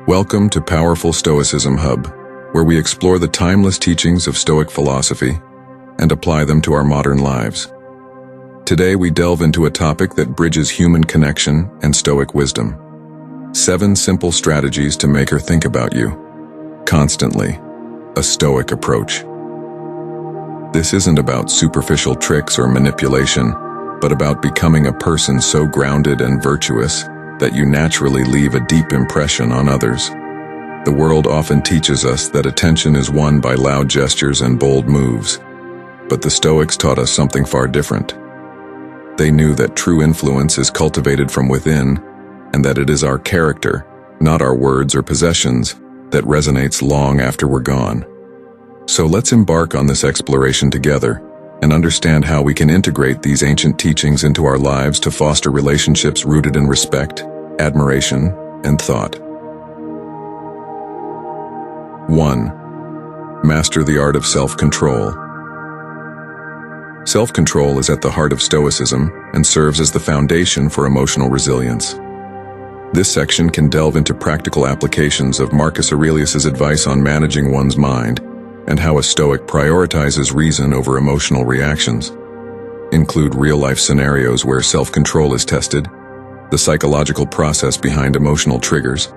Welcome to Powerful Stoicism Hub, where we explore the timeless teachings of Stoic philosophy and apply them to our modern lives. Today we delve into a topic that bridges human connection and Stoic wisdom. 7 simple strategies to make her think about you constantly. A Stoic approach. This isn't about superficial tricks or manipulation, but about becoming a person so grounded and virtuous that you naturally leave a deep impression on others. The world often teaches us that attention is won by loud gestures and bold moves, but the Stoics taught us something far different. They knew that true influence is cultivated from within, and that it is our character, not our words or possessions, that resonates long after we're gone. So let's embark on this exploration together and understand how we can integrate these ancient teachings into our lives to foster relationships rooted in respect, admiration, and thought. 1. Master the art of self-control. Self-control is at the heart of Stoicism and serves as the foundation for emotional resilience. This section can delve into practical applications of Marcus Aurelius's advice on managing one's mind and how a Stoic prioritizes reason over emotional reactions. Include real-life scenarios where self-control is tested, the psychological process behind emotional triggers,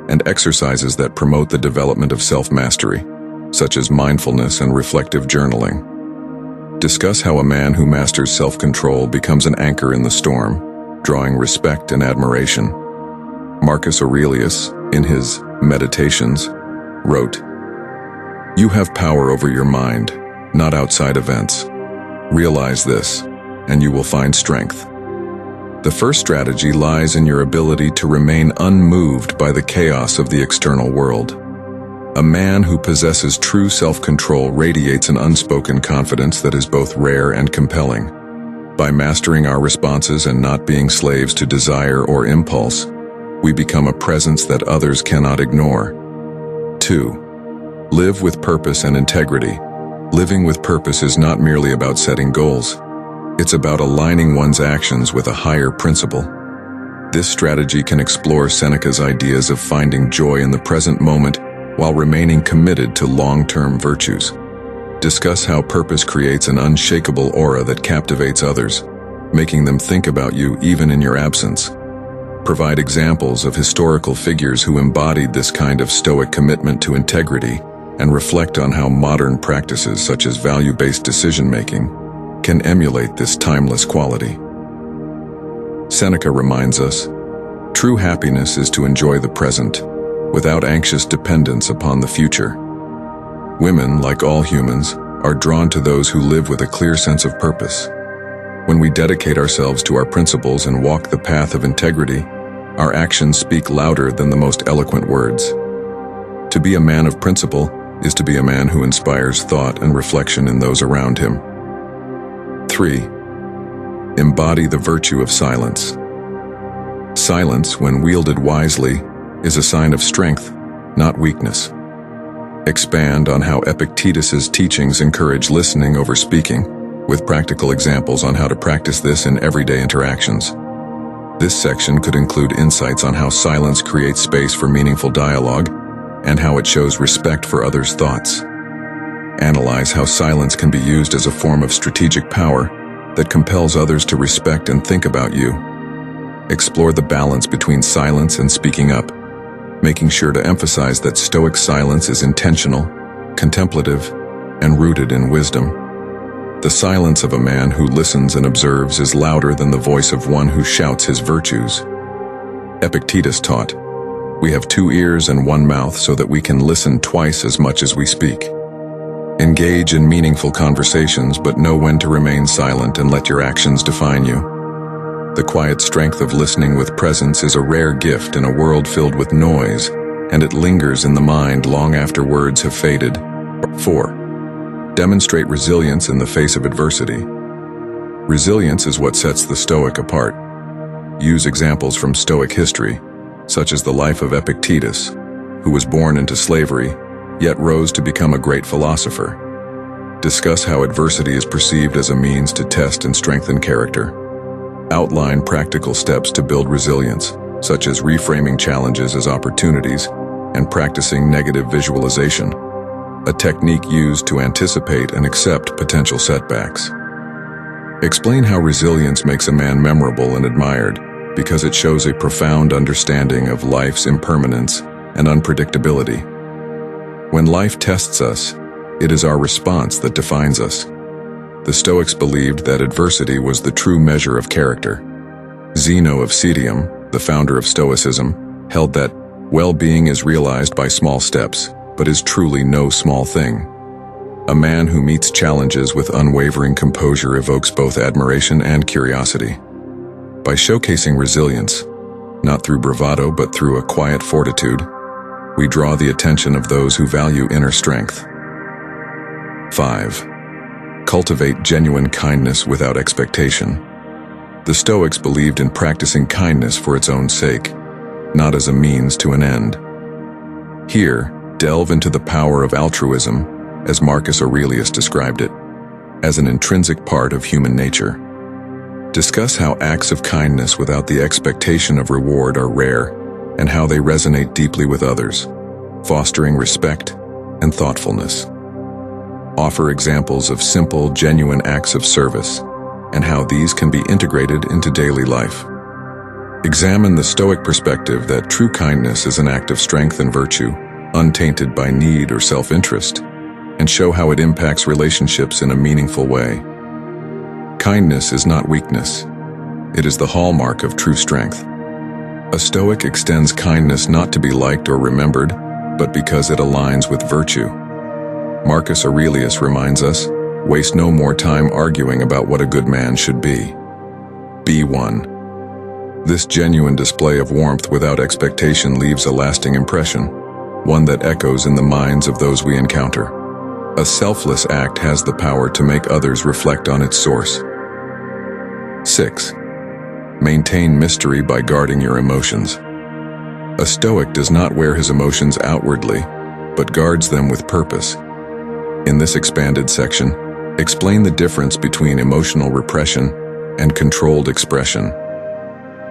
and exercises that promote the development of self-mastery, such as mindfulness and reflective journaling. Discuss how a man who masters self-control becomes an anchor in the storm, drawing respect and admiration. Marcus Aurelius, in his Meditations, wrote, "You have power over your mind, not outside events. Realize this, and you will find strength." The first strategy lies in your ability to remain unmoved by the chaos of the external world. A man who possesses true self-control radiates an unspoken confidence that is both rare and compelling. By mastering our responses and not being slaves to desire or impulse, we become a presence that others cannot ignore. 2. Live with purpose and integrity. Living with purpose is not merely about setting goals. It's about aligning one's actions with a higher principle. This strategy can explore Seneca's ideas of finding joy in the present moment while remaining committed to long-term virtues. Discuss how purpose creates an unshakable aura that captivates others, making them think about you even in your absence. Provide examples of historical figures who embodied this kind of Stoic commitment to integrity, and reflect on how modern practices such as value-based decision-making can emulate this timeless quality. Seneca reminds us, true happiness is to enjoy the present, without anxious dependence upon the future. Women, like all humans, are drawn to those who live with a clear sense of purpose. When we dedicate ourselves to our principles and walk the path of integrity, our actions speak louder than the most eloquent words. To be a man of principle is to be a man who inspires thought and reflection in those around him. 3. Embody the virtue of silence. Silence, when wielded wisely, is a sign of strength, not weakness. Expand on how Epictetus's teachings encourage listening over speaking, with practical examples on how to practice this in everyday interactions. This section could include insights on how silence creates space for meaningful dialogue and how it shows respect for others' thoughts. Analyze how silence can be used as a form of strategic power that compels others to respect and think about you. Explore the balance between silence and speaking up, making sure to emphasize that Stoic silence is intentional, contemplative, and rooted in wisdom. The silence of a man who listens and observes is louder than the voice of one who shouts his virtues. Epictetus taught, "We have 2 ears and 1 mouth so that we can listen twice as much as we speak." Engage in meaningful conversations, but know when to remain silent and let your actions define you. The quiet strength of listening with presence is a rare gift in a world filled with noise, and it lingers in the mind long after words have faded. 4. Demonstrate resilience in the face of adversity. Resilience is what sets the Stoic apart. Use examples from Stoic history, such as the life of Epictetus, who was born into slavery, yet rose to become a great philosopher. Discuss how adversity is perceived as a means to test and strengthen character. Outline practical steps to build resilience, such as reframing challenges as opportunities and practicing negative visualization, a technique used to anticipate and accept potential setbacks. Explain how resilience makes a man memorable and admired, because it shows a profound understanding of life's impermanence and unpredictability. When life tests us, it is our response that defines us. The Stoics believed that adversity was the true measure of character. Zeno of Citium, the founder of Stoicism, held that well-being is realized by small steps, but is truly no small thing. A man who meets challenges with unwavering composure evokes both admiration and curiosity. By showcasing resilience, not through bravado but through a quiet fortitude, we draw the attention of those who value inner strength. 5. Cultivate genuine kindness without expectation. The Stoics believed in practicing kindness for its own sake, not as a means to an end. Here, delve into the power of altruism, as Marcus Aurelius described it, as an intrinsic part of human nature. Discuss how acts of kindness without the expectation of reward are rare, and how they resonate deeply with others, fostering respect and thoughtfulness. Offer examples of simple, genuine acts of service, and how these can be integrated into daily life. Examine the Stoic perspective that true kindness is an act of strength and virtue, untainted by need or self-interest, and show how it impacts relationships in a meaningful way. Kindness is not weakness. It is the hallmark of true strength. A Stoic extends kindness not to be liked or remembered, but because it aligns with virtue. Marcus Aurelius reminds us, waste no more time arguing about what a good man should be. Be one. This genuine display of warmth without expectation leaves a lasting impression, one that echoes in the minds of those we encounter. A selfless act has the power to make others reflect on its source. 6. Maintain mystery by guarding your emotions. A Stoic does not wear his emotions outwardly, but guards them with purpose. In this expanded section, explain the difference between emotional repression and controlled expression.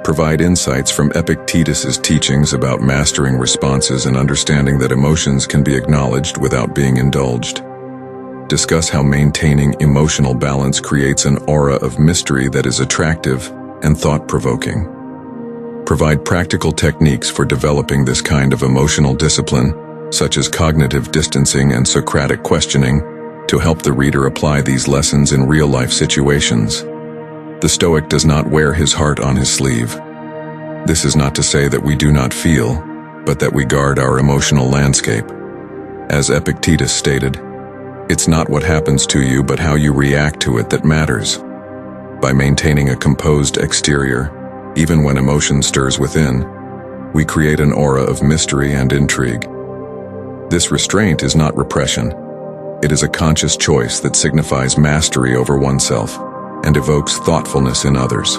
Provide insights from Epictetus's teachings about mastering responses and understanding that emotions can be acknowledged without being indulged. Discuss how maintaining emotional balance creates an aura of mystery that is attractive and thought-provoking. Provide practical techniques for developing this kind of emotional discipline, such as cognitive distancing and Socratic questioning, to help the reader apply these lessons in real-life situations. The Stoic does not wear his heart on his sleeve. This is not to say that we do not feel, but that we guard our emotional landscape. As Epictetus stated, it's not what happens to you but how you react to it that matters. By maintaining a composed exterior, even when emotion stirs within, we create an aura of mystery and intrigue. This restraint is not repression. It is a conscious choice that signifies mastery over oneself and evokes thoughtfulness in others.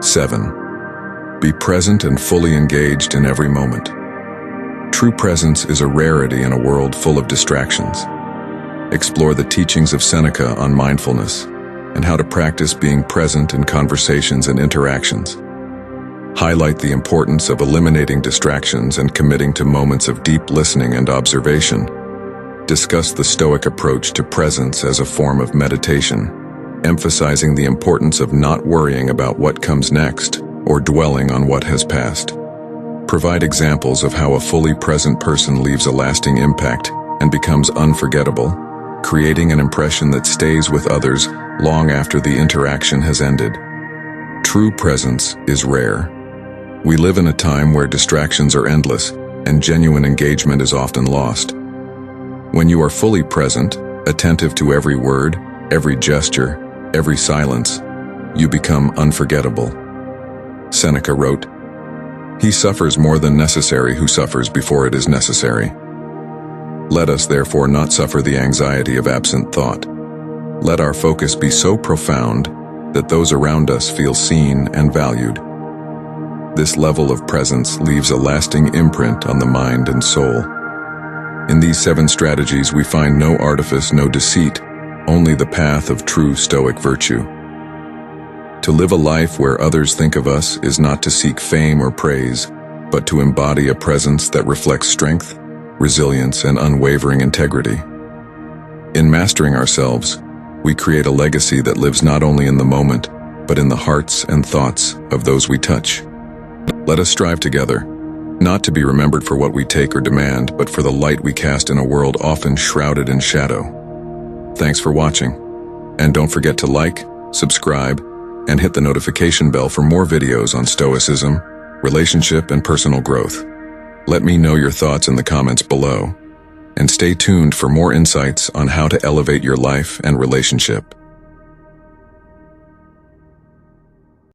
7. Be present and fully engaged in every moment. True presence is a rarity in a world full of distractions. Explore the teachings of Seneca on mindfulness and how to practice being present in conversations and interactions. Highlight the importance of eliminating distractions and committing to moments of deep listening and observation. Discuss the Stoic approach to presence as a form of meditation, emphasizing the importance of not worrying about what comes next or dwelling on what has passed. Provide examples of how a fully present person leaves a lasting impact and becomes unforgettable, creating an impression that stays with others long after the interaction has ended. True presence is rare. We live in a time where distractions are endless and genuine engagement is often lost. When you are fully present, attentive to every word, every gesture, every silence, you become unforgettable. Seneca wrote, "He suffers more than necessary who suffers before it is necessary." Let us therefore not suffer the anxiety of absent thought. Let our focus be so profound that those around us feel seen and valued. This level of presence leaves a lasting imprint on the mind and soul. In these 7 strategies we find no artifice, no deceit, only the path of true Stoic virtue. To live a life where others think of us is not to seek fame or praise, but to embody a presence that reflects strength, resilience, and unwavering integrity. In mastering ourselves, we create a legacy that lives not only in the moment, but in the hearts and thoughts of those we touch. Let us strive together, not to be remembered for what we take or demand, but for the light we cast in a world often shrouded in shadow. Thanks for watching, and don't forget to like, subscribe, and hit the notification bell for more videos on Stoicism, relationship, and personal growth. Let me know your thoughts in the comments below, and stay tuned for more insights on how to elevate your life and relationship.